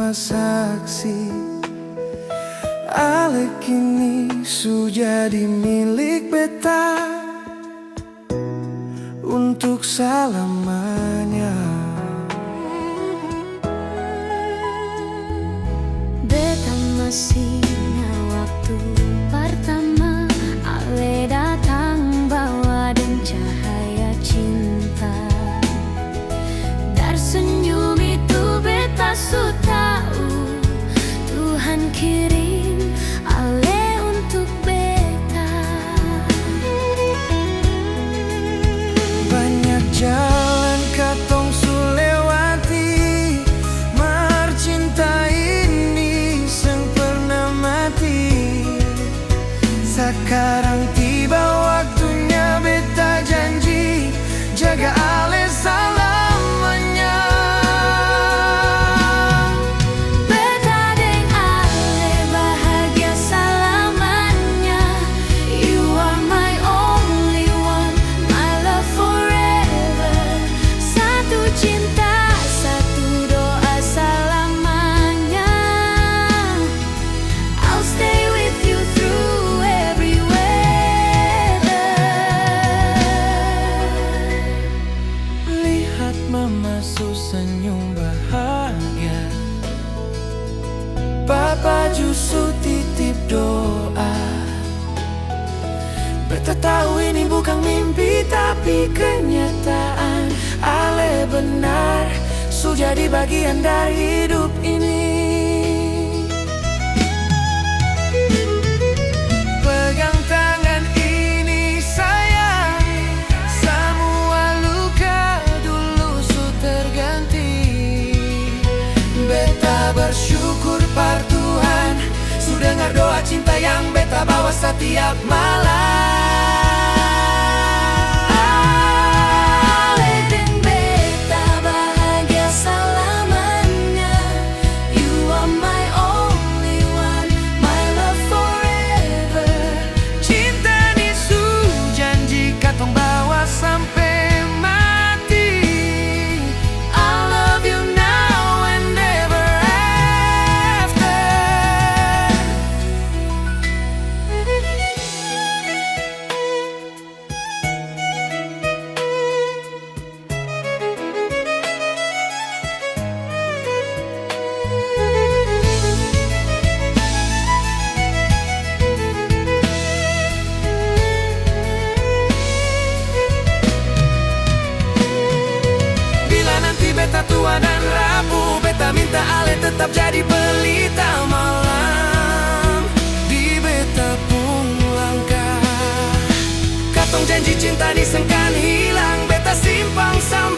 semua saksi. Ale kini sudah jadi milik beta untuk selamanya. Beta masih ingat waktu pertama Ale datang bawa dan cahaya cinta. Dari senyum itu beta su tahu Tuhan kirim Ale untuk beta. Banyak jalan katong su lewati, mar cinta ini seng pernah mati. Sekarang tiba waktunya beta janji jaga Ale selamanya. Beta deng Ale bahagia selamanya. You are my only one, my love forever. Satu cinta, satu doa selamanya. I'll stay with you through every weather. Lihat mama su senyum bahagia, Papa justru titip doa. Beta tahu ini bukan mimpi tapi kenyataan. Ale benar su jadi bagian dari hidup ini. Pegang tangan ini sayang, semua luka dulu su terganti. Beta bersyukur par Tuhan su dengar doa cinta yang beta bawa setiap malam. Ale deng beta bahagia selamanya. You are my only one, my love forever. Cinta ni su janji katong bawa sampai mati. I love you now and ever after. Bila nanti beta tua dan rapuh, beta minta Ale tetap jadi pelita malam di beta pun langkah. Katong janji cinta ni sengkan hilang, beta simpang sampai